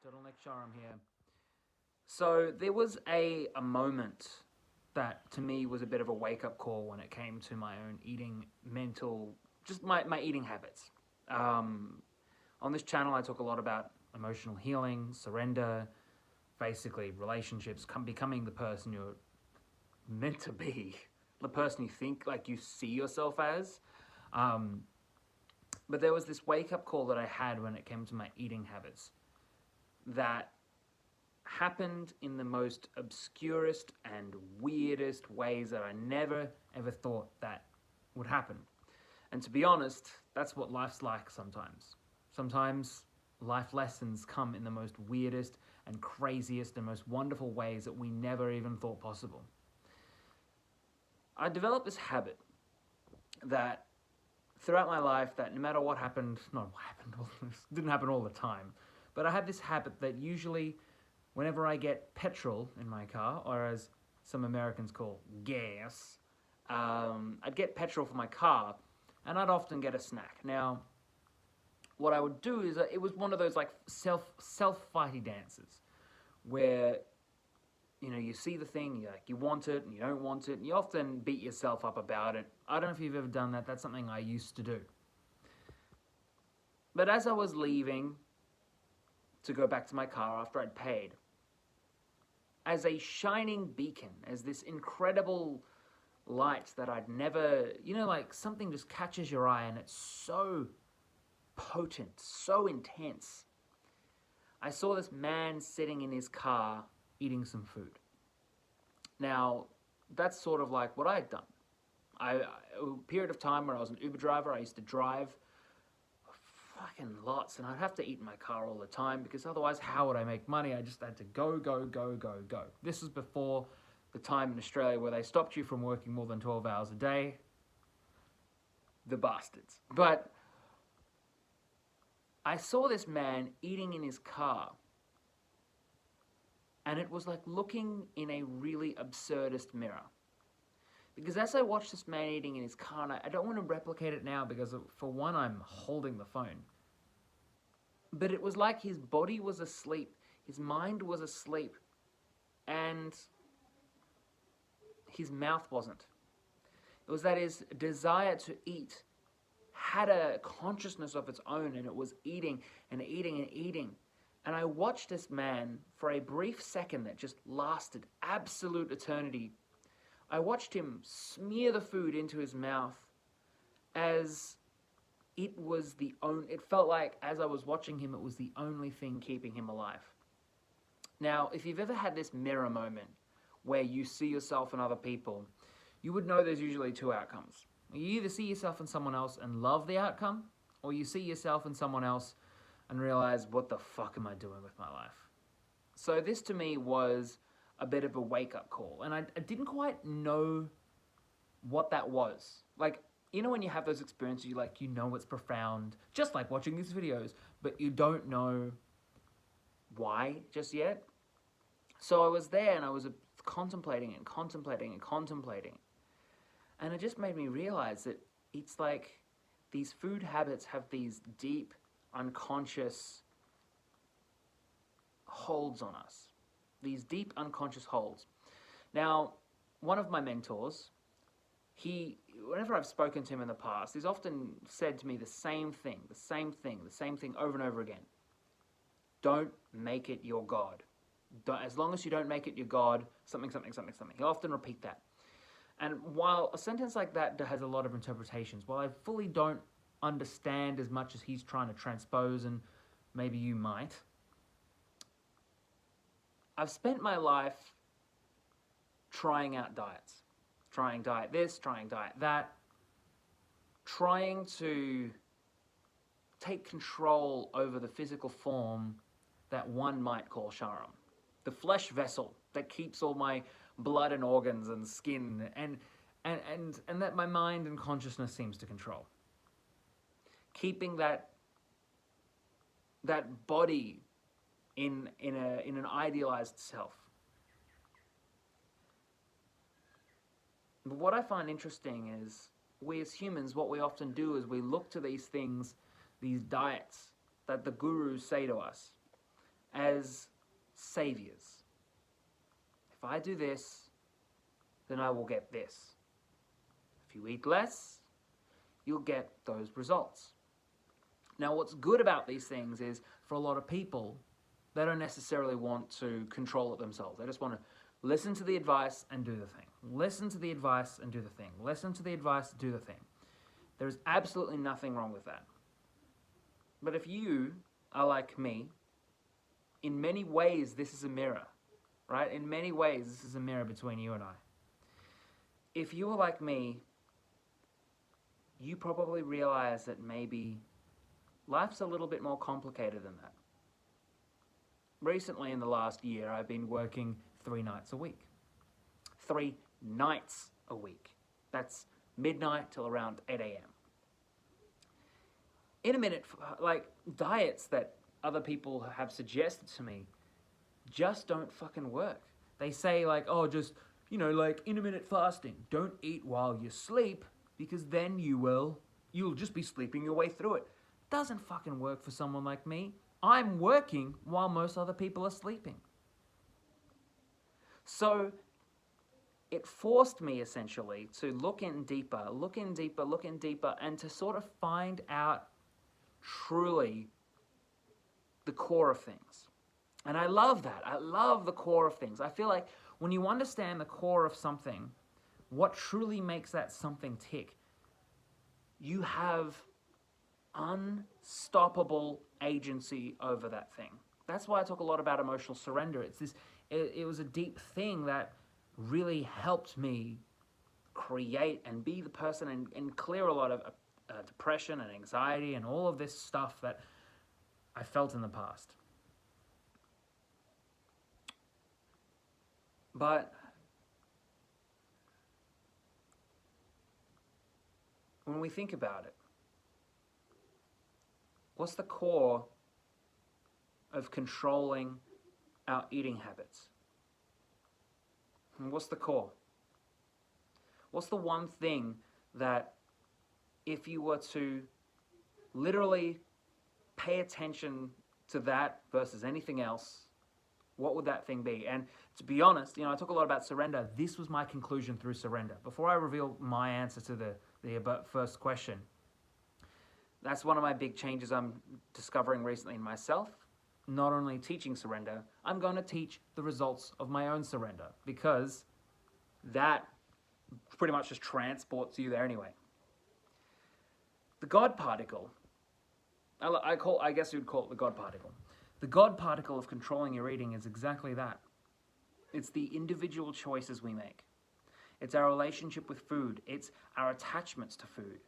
Turtleneck Sharam here. So there was a moment that to me was a bit of a wake up call when it came to my own eating mental, just my eating habits. Um, on this channel, I talk a lot about emotional healing, surrender, basically relationships, becoming the person you're meant to be, the person you think like you see yourself as. Um, but there was this wake up call that I had when it came to my eating habits that happened in the most obscurest and weirdest ways that I never ever thought that would happen. And to be honest, that's what life's like sometimes. Sometimes life lessons come in the most weirdest and craziest and most wonderful ways that we never even thought possible. I developed this habit that throughout my life, that no matter what happened, not what happened, didn't happen all the time, but I had this habit that usually whenever I get petrol in my car, or as some Americans call gas, I'd get petrol for my car, and I'd often get a snack. Now, what I would do is it was one of those like self-fighty dances, where you see the thing, you want it and you don't want it, and you often beat yourself up about it. I don't know if you've ever done that. That's something I used to do. But as I was leaving to go back to my car after I'd paid, as a shining beacon, as this incredible light that I'd never, like something just catches your eye and it's so potent, so intense. I saw this man sitting in his car eating some food. Now, that's sort of like what I had done. A period of time where I was an Uber driver, I used to drive fucking lots, and I'd have to eat in my car all the time because otherwise how would I make money? I just had to go. This was before the time in Australia where they stopped you from working more than 12 hours a day. The bastards. But I saw this man eating in his car, and it was like looking in a really absurdist mirror. Because as I watched this man eating in his car, and I don't want to replicate it now because for one, I'm holding the phone. But it was like his body was asleep, his mind was asleep, and his mouth wasn't. It was that his desire to eat had a consciousness of its own, and it was eating and eating and eating. And I watched this man for a brief second that just lasted absolute eternity. I watched him smear the food into his mouth as it felt like as I was watching him, it was the only thing keeping him alive. Now, if you've ever had this mirror moment where you see yourself and other people, you would know there's usually two outcomes. You either see yourself and someone else and love the outcome, or you see yourself and someone else and realize, what the fuck am I doing with my life? So this to me was a bit of a wake-up call, and I didn't quite know what that was. Like, when you have those experiences, you know it's profound, just like watching these videos, but you don't know why just yet. So I was there, and I was contemplating, and it just made me realize that it's like these food habits have these deep, unconscious holds on us. These deep unconscious holds. Now, one of my mentors, whenever I've spoken to him in the past, he's often said to me the same thing over and over again. Don't make it your God. As long as you don't make it your God, something. He'll often repeat that. And while a sentence like that has a lot of interpretations, while I fully don't understand as much as he's trying to transpose, and maybe you might, I've spent my life trying out diets. Trying diet this, trying diet that. Trying to take control over the physical form that one might call Sharam. The flesh vessel that keeps all my blood and organs and skin and that my mind and consciousness seems to control. Keeping that body in an idealized self. But what I find interesting is we as humans, what we often do is we look to these things, these diets that the gurus say to us, as saviors. If I do this, then I will get this. If you eat less, you'll get those results. Now, what's good about these things is, for a lot of people, they don't necessarily want to control it themselves. They just want to listen to the advice and do the thing. Listen to the advice and do the thing. Listen to the advice, do the thing. There is absolutely nothing wrong with that. But if you are like me, in many ways, this is a mirror, right? In many ways, this is a mirror between you and I. If you are like me, you probably realize that maybe life's a little bit more complicated than that. Recently, in the last year, I've been working 3 nights a week. 3 nights a week. That's midnight till around 8 a.m. Intermittent, like, diets that other people have suggested to me just don't fucking work. They say, like, oh, just, like intermittent fasting. Don't eat while you sleep, because then you'll just be sleeping your way through it. Doesn't fucking work for someone like me. I'm working while most other people are sleeping. So it forced me essentially to look in deeper, and to sort of find out truly the core of things. And I love that. I love the core of things. I feel like when you understand the core of something, what truly makes that something tick, you have unstoppable agency over that thing. That's why I talk a lot about emotional surrender. It was a deep thing that really helped me create and be the person and clear a lot of depression and anxiety and all of this stuff that I felt in the past. But when we think about it, what's the core of controlling our eating habits? And what's the core? What's the one thing that, if you were to literally pay attention to that versus anything else, what would that thing be? And to be honest, I talk a lot about surrender. This was my conclusion through surrender. Before I reveal my answer to the first question, that's one of my big changes I'm discovering recently in myself. Not only teaching surrender, I'm going to teach the results of my own surrender, because that pretty much just transports you there anyway. The God particle, I guess you would call it the God particle. The God particle of controlling your eating is exactly that. It's the individual choices we make. It's our relationship with food. It's our attachments to food.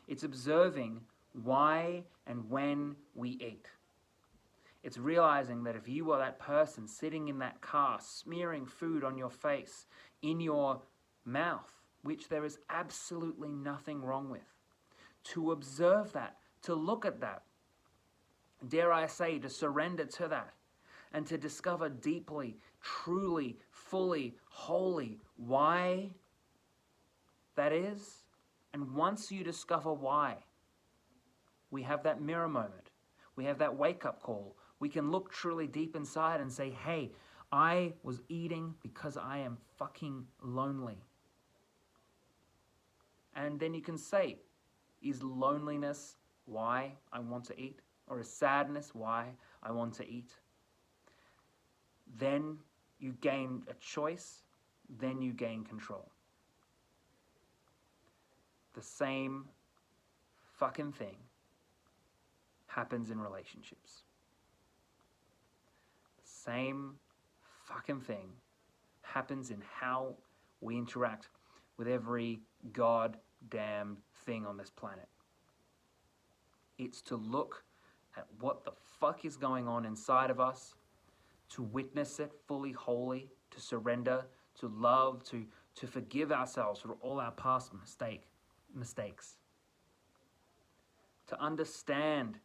It's observing why and when we eat. It's realizing that if you are that person sitting in that car, smearing food on your face, in your mouth, which there is absolutely nothing wrong with, to observe that, to look at that, dare I say, to surrender to that, and to discover deeply, truly, fully, wholly why that is. And once you discover why, we have that mirror moment. We have that wake-up call. We can look truly deep inside and say, hey, I was eating because I am fucking lonely. And then you can say, is loneliness why I want to eat? Or is sadness why I want to eat? Then you gain a choice, then you gain control. The same fucking thing happens in relationships. The same fucking thing happens in how we interact with every goddamn thing on this planet. It's to look at what the fuck is going on inside of us, to witness it fully, wholly, to surrender, to love, to forgive ourselves for all our past mistakes, to understand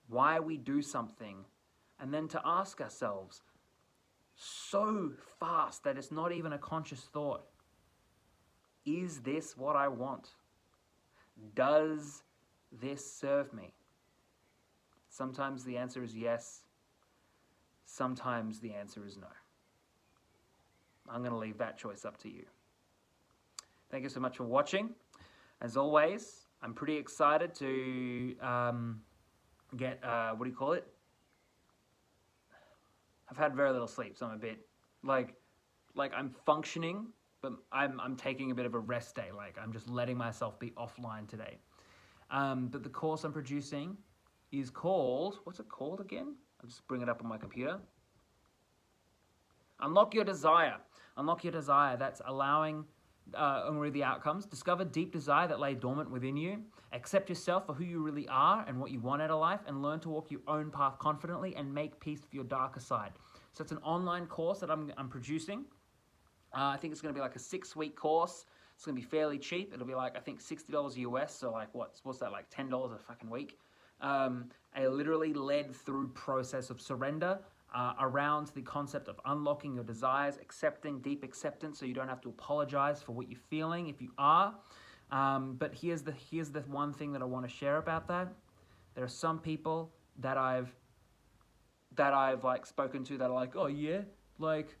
why we do something, and then to ask ourselves so fast that it's not even a conscious thought, is this what I want? Does this serve me? Sometimes the answer is yes. sometimes the answer is no. I'm going to leave that choice up to you. Thank you so much for watching. As always, I'm pretty excited to get, what do you call it? I've had very little sleep, so I'm a bit, like I'm functioning, but I'm taking a bit of a rest day. Like, I'm just letting myself be offline today. But the course I'm producing is called, what's it called again? I'll just bring it up on my computer. Unlock Your Desire. Unlock Your Desire. That's allowing, and read the outcomes. Discover deep desire that lay dormant within you. Accept yourself for who you really are and what you want out of life, and learn to walk your own path confidently and make peace with your darker side. So it's an online course that I'm producing. I think it's going to be like a 6-week course. It's going to be fairly cheap. It'll be like, I think, $60 US. So like, what's that, like $10 a fucking week? A literally led through process of surrender around the concept of unlocking your desires, accepting, deep acceptance, so you don't have to apologize for what you're feeling if you are. But here's the one thing that I want to share about that. There are some people that I've like spoken to that are like, oh yeah, like,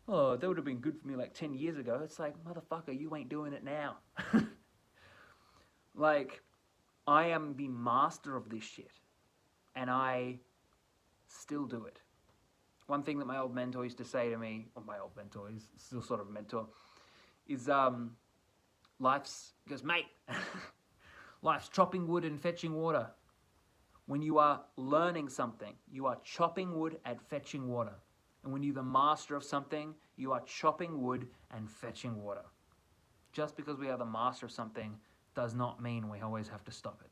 oh, that would have been good for me like 10 years ago. It's like, motherfucker, you ain't doing it now. Like, I am the master of this shit, and I still do it. One thing that my old mentor used to say to me, or my old mentor, he's still sort of a mentor, is goes, mate, life's chopping wood and fetching water. When you are learning something, you are chopping wood and fetching water. And when you're the master of something, you are chopping wood and fetching water. Just because we are the master of something does not mean we always have to stop it.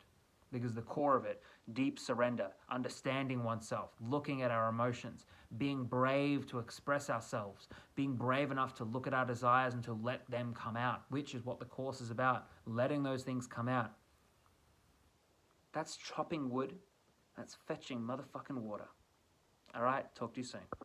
Because the core of it, deep surrender, understanding oneself, looking at our emotions, being brave to express ourselves, being brave enough to look at our desires and to let them come out, which is what the course is about, letting those things come out. That's chopping wood, that's fetching motherfucking water. All right, talk to you soon.